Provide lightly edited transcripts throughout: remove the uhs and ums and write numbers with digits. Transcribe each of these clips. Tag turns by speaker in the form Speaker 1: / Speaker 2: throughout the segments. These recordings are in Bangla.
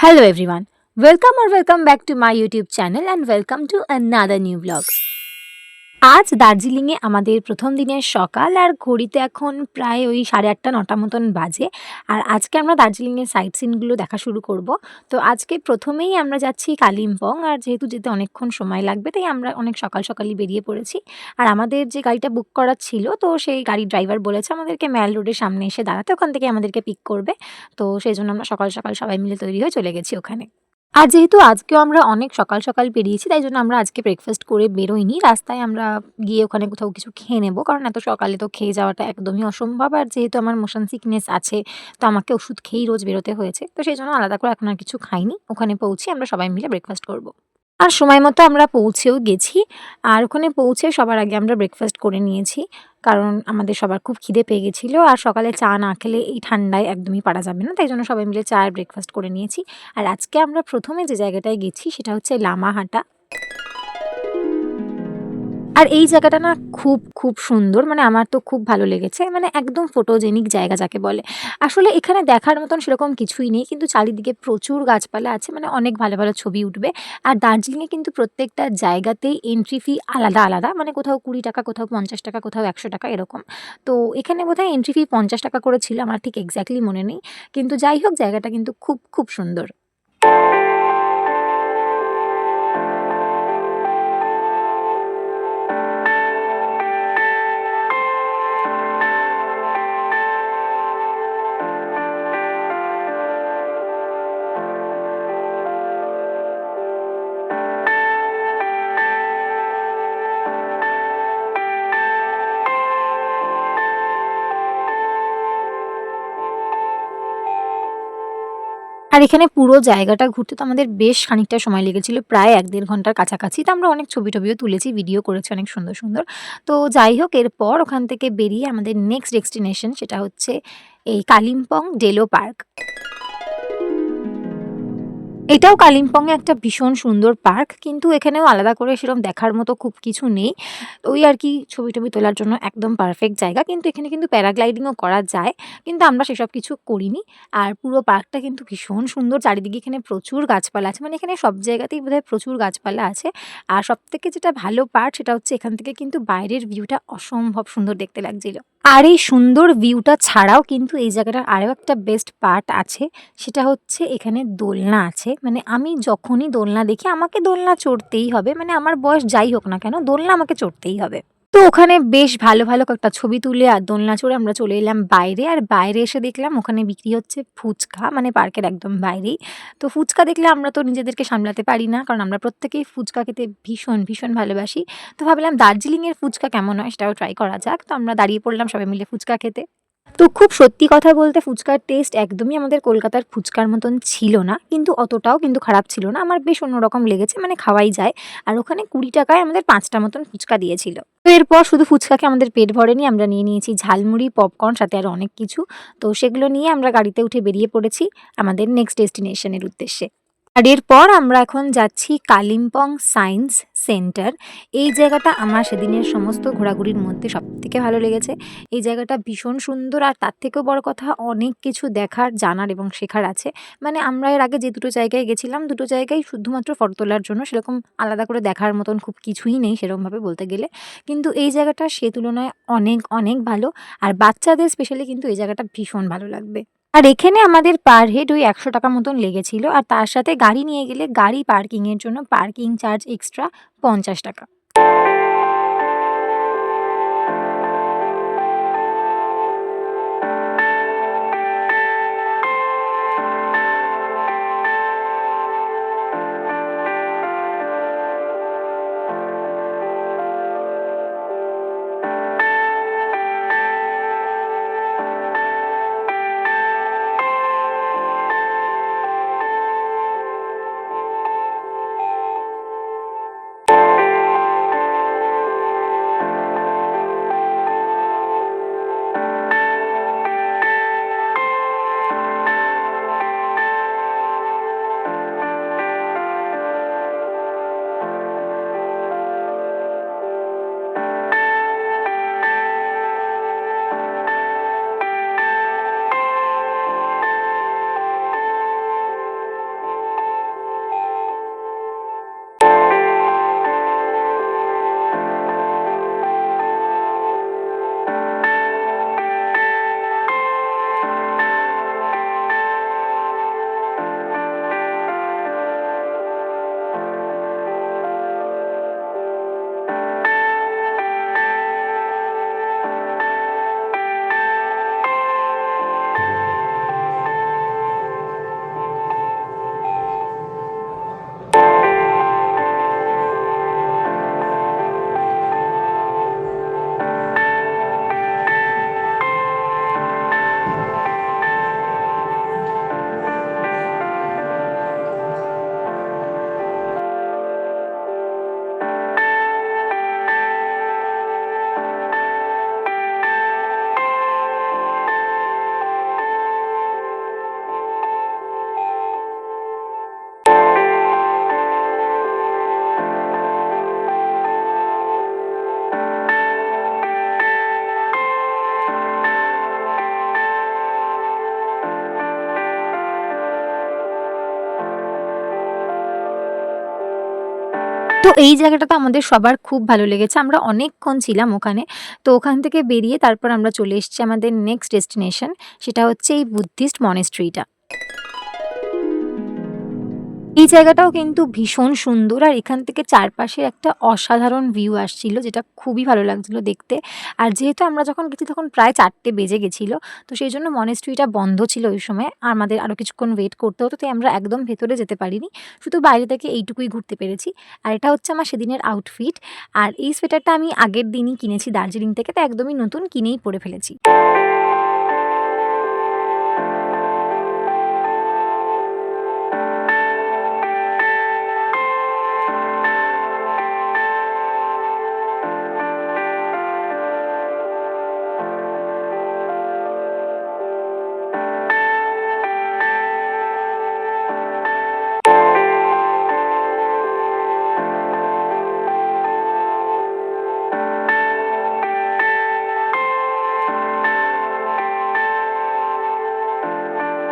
Speaker 1: Hello everyone. Welcome back to my YouTube channel and welcome to another new vlog. আজ দার্জিলিংয়ে আমাদের প্রথম দিনের সকাল আর ঘড়িতে এখন প্রায় ওই 8:30-9টা মতন বাজে। আর আজকে আমরা দার্জিলিংয়ের সাইট সিনগুলো দেখা শুরু করব। তো আজকে প্রথমেই আমরা যাচ্ছি কালিম্পং, আর যেহেতু যেতে অনেকক্ষণ সময় লাগবে তাই আমরা অনেক সকালই বেরিয়ে পড়েছি। আর আমাদের যে গাড়িটা বুক করা ছিল, তো সেই গাড়ির ড্রাইভার বলেছে আমাদেরকে ম্যাল রোডের সামনে এসে দাঁড়াতে, ওখান থেকে আমাদেরকে পিক করবে। তো সেজন্য আমরা সকাল সবাই মিলে তৈরি হয়ে চলে গেছি ওখানে। আর যেহেতু আজকেও আমরা অনেক সকাল বেরিয়েছি, তাই জন্য আমরা আজকে ব্রেকফাস্ট করে বেরোইনি। রাস্তায় আমরা গিয়ে ওখানে কোথাও কিছু খেয়ে নেব। কারণ এত সকালে তো খেয়ে যাওয়াটা একদমই অসম্ভব। আর যেহেতু আমার মোশন সিকনেস আছে, তো আমাকে ওষুধ খেয়েই রোজ বেরোতে হয়েছে। তো সেজন্য আলাদা করে এখন আর কিছু খাইনি। ওখানে পৌঁছে আমরা সবাই মিলে ব্রেকফাস্ট করব। আর সময় মতো আমরা পৌঁছেও গেছি। আর ওখানে পৌঁছে সবার আগে আমরা ব্রেকফাস্ট করে নিয়েছি। কারণ আমাদের সবার খুব খিদে পেয়ে গেছিল। আর সকালে চা না খেলে এই ঠান্ডায় একদমই পারা যাবে না। তাই জন্য সবাই মিলে চা আর ব্রেকফাস্ট করে নিয়েছি। আর আজকে আমরা প্রথমে যে জায়গাটায় গেছি সেটা হচ্ছে লামাহাটা। আর এই জায়গাটা না খুব সুন্দর। মানে আমার তো খুব ভালো লেগেছে। মানে একদম ফটোজেনিক জায়গা যাকে বলে। আসলে এখানে দেখার মতন সেরকম কিছুই নেই। কিন্তু চারিদিকে প্রচুর গাছপালা আছে। মানে অনেক ভালো ছবি উঠবে। আর দার্জিলিংয়ে কিন্তু প্রত্যেকটা জায়গাতেই এন্ট্রি ফি আলাদা। মানে কোথাও ৳20, কোথাও ৳50, কোথাও ৳100 এরকম। তো এখানে বোধহয় এন্ট্রি ফি ৳50 করে ছিল। আমার ঠিক এক্সাক্টলি মনে নেই। কিন্তু যাই হোক, জায়গাটা কিন্তু খুব সুন্দর। আর এখানে পুরো জায়গাটা ঘুরতে তো আমাদের বেশ খানিকটা সময় লেগেছিল, প্রায় ১-১.৫ ঘন্টার কাছাকাছি। তো আমরা অনেক ছবি-টবিও তুলেছি, ভিডিও করেছি অনেক সুন্দর। তো যাই হোক, এরপর ওখান থেকে বেরিয়ে আমাদের নেক্সট ডেস্টিনেশন সেটা হচ্ছে এই কালিম্পং ডেলো পার্ক। এটাও কালিম্পংয়ে একটা ভীষণ সুন্দর পার্ক। কিন্তু এখানেও আলাদা করে সেরকম দেখার মতো খুব কিছু নেই। ওই আরকি ছবি-টবি তোলার জন্য একদম পারফেক্ট জায়গা। কিন্তু এখানে কিন্তু প্যারাগ্লাইডিংও করা যায়। কিন্তু আমরা সেসব কিছু করিনি। আর পুরো পার্কটা কিন্তু ভীষণ সুন্দর। চারিদিকে এখানে প্রচুর গাছপালা আছে। মানে এখানে সব জায়গাতেই বোধহয় প্রচুর গাছপালা আছে। আর সবথেকে যেটা ভালো পার্ট সেটা হচ্ছে এখান থেকে কিন্তু বাইরের ভিউটা অসম্ভব সুন্দর দেখতে লাগছিল। আর এই সুন্দর ভিউটা ছাড়াও কিন্তু এই জায়গাটার আরও একটা বেস্ট পার্ট আছে। সেটা হচ্ছে এখানে দোলনা আছে। মানে আমি যখনই দোলনা দেখি আমাকে দোলনা চড়তেই হবে। মানে আমার বয়স যাই হোক না কেন, দোলনা আমাকে চড়তেই হবে। তো ওখানে বেশ ভালো কয়েকটা ছবি তুলে আর দোলনা চড়ে আমরা চলে এলাম বাইরে। আর বাইরে এসে দেখলাম ওখানে বিক্রি হচ্ছে ফুচকা, মানে পার্কের একদম বাইরেই। তো ফুচকা দেখলে আমরা তো নিজেদেরকে সামলাতে পারি না। কারণ আমরা প্রত্যেকেই ফুচকা খেতে ভীষণ ভালোবাসি। তো ভাবলাম দার্জিলিংয়ের ফুচকা কেমন হয় সেটাও ট্রাই করা যাক। তো আমরা দাঁড়িয়ে পড়লাম সবাই মিলে ফুচকা খেতে। তো খুব সত্যি কথা বলতে ফুচকার টেস্ট একদমই আমাদের কলকাতার ফুচকার মতন ছিল না। কিন্তু অতটাও কিন্তু খারাপ ছিল না। আমার বেশ অন্যরকম লেগেছে, মানে খাওয়াই যায়। আর ওখানে ৳20 য় আমাদের ৫ টা মতন ফুচকা দিয়েছিল। তো এরপর শুধু ফুচকা খেয়ে আমাদের পেট ভরেনি। আমরা নিয়ে নিয়েছি ঝালমুড়ি, পপকর্ন, সাথে আরো অনেক কিছু। তো সেগুলো নিয়ে আমরা গাড়িতে উঠে বেরিয়ে পড়েছি আমাদের নেক্সট ডেস্টিনেশন এর উদ্দেশ্যে। আর এরপর আমরা এখন যাচ্ছি কালিম্পং সায়েন্স সেন্টার। এই জায়গাটা আমার সেদিনের সমস্ত ঘোরাঘুরির মধ্যে সবথেকে ভালো লেগেছে। এই জায়গাটা ভীষণ সুন্দর। আর তার থেকেও বড় কথা, অনেক কিছু দেখার, জানার এবং শেখার আছে। মানে আমরা এর আগে যে দুটো জায়গায় গেছিলাম, দুটো জায়গায় শুধুমাত্র ফটো তোলার জন্য, সেরকম আলাদা করে দেখার মতন খুব কিছুই নেই সেরকমভাবে বলতে গেলে। কিন্তু এই জায়গাটা সে তুলনায় অনেক ভালো। আর বাচ্চাদের স্পেশালি কিন্তু এই জায়গাটা ভীষণ ভালো লাগবে। আর এখানে আমাদের পার হেড ওই ৳১০০ মতন লেগেছিল। আর তার সাথে গাড়ি নিয়ে গেলে গাড়ি পার্কিং এর জন্য পার্কিং চার্জ এক্সট্রা ৳৫০। এই জায়গাটা তো আমাদের সবার খুব ভালো লেগেছে। আমরা অনেকক্ষণ ছিলাম ওখানে। তো ওখান থেকে বেরিয়ে তারপর আমরা চলে এসেছি আমাদের নেক্সট ডেস্টিনেশন। সেটা হচ্ছে এই বুদ্ধিস্ট মনেস্ট্রিটা। এই জায়গাটাও কিন্তু ভীষণ সুন্দর আর এখান থেকে চারপাশে একটা অসাধারণ ভিউ আসছিল, যেটা খুবই ভালো লাগছিল দেখতে। আর যেহেতু আমরা যখন গেছি তখন প্রায় ৪টে বেজে গেছিল, তো সেই জন্য মনেস্ট্রিটা বন্ধ ছিল ওই সময়। আমাদের আরও কিছুক্ষণ ওয়েট করতে হতো, তাই আমরা একদম ভেতরে যেতে পারিনি, শুধু বাইরে থেকে এইটুকুই ঘুরতে পেরেছি। আর এটা হচ্ছে আমার সেদিনের আউটফিট। আর এই সোয়েটারটা আমি আগের দিনই কিনেছি দার্জিলিং থেকে, তো একদমই নতুন, কিনেই পরে ফেলেছি।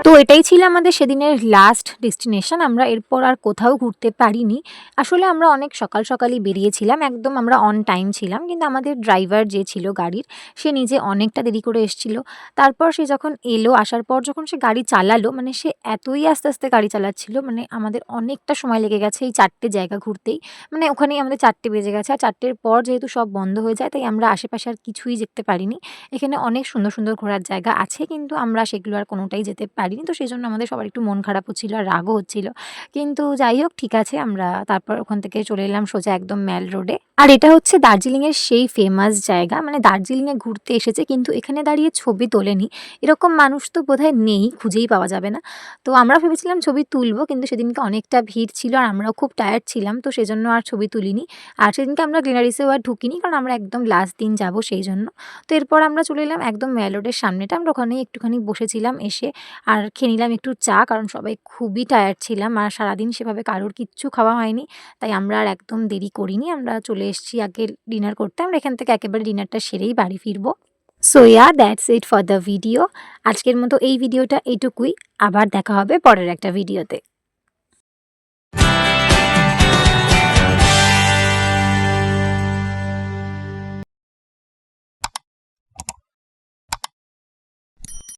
Speaker 1: তো এটাই ছিল আমাদের সেদিনের লাস্ট ডেস্টিনেশন। আমরা এরপর আর কোথাও ঘুরতে পারিনি। আসলে আমরা অনেক সকাল সকালই বেরিয়েছিলাম, একদম আমরা অন টাইম ছিলাম, কিন্তু আমাদের ড্রাইভার যে ছিল গাড়ির, সে নিজে অনেকটা দেরি করে এসেছিল। তারপর সে যখন এলো, আসার পর যখন সে গাড়ি চালালো, মানে সে এতই আস্তে আস্তে গাড়ি চালাচ্ছিল, মানে আমাদের অনেকটা সময় লেগে গেছে এই ৪টে জায়গা ঘুরতেই। মানে ওখানেই আমাদের ৪টে বেজে গেছে। আর ৪টের পর যেহেতু সব বন্ধ হয়ে যায়, তাই আমরা আশেপাশে আর কিছুই দেখতে পারিনি। এখানে অনেক সুন্দর সুন্দর ঘোরার জায়গা আছে, কিন্তু আমরা সেগুলো আর কোনোটাই যেতে পারিনি। তো সেজন্য আমাদের সবার একটু মন খারাপ হচ্ছিল আর রাগও হচ্ছিল। কিন্তু যাই হোক, ঠিক আছে, আমরা তারপর ওখান থেকে চলে এলাম সোজা একদম ম্যাল রোডে। আর এটা হচ্ছে দার্জিলিংয়ের সেই ফেমাস জায়গা, মানে দার্জিলিংয়ে ঘুরতে এসেছে কিন্তু এখানে দাঁড়িয়ে ছবি তোলেনি, এরকম মানুষ তো বোধহয় নেই, খুঁজেই পাওয়া যাবে না। তো আমরা ভেবেছিলাম ছবি তুলবো, কিন্তু সেদিনকে অনেকটা ভিড় ছিল আর আমরাও খুব টায়ার্ড ছিলাম, তো সেজন্য আর ছবি তুলিনি। আর সেদিনকে আমরা গ্রিনারিসেও আর ঢুকিনি, কারণ আমরা একদম লাস্ট দিন যাব সেই জন্য। তো এরপর আমরা চলে এলাম একদম ম্যাল রোডের সামনেটা, আমরা ওখানেই একটুখানি বসেছিলাম এসে, আর খেয়ে নিলাম একটু চা, কারণ সবাই খুবই টায়ার্ড ছিলাম আর সারাদিন সেভাবে কারোর কিচ্ছু খাওয়া হয়নি। তাই আমরা আর একদম দেরি করিনি, আমরা চলে এসেছি আগে ডিনার করতে। আমরা এখান থেকে একেবারে ডিনারটা সেরেই বাড়ি ফিরবো। So yeah, that's it for the video. আজকের মতো এই ভিডিওটা এইটুকুই। আবার দেখা হবে পরের একটা ভিডিওতে।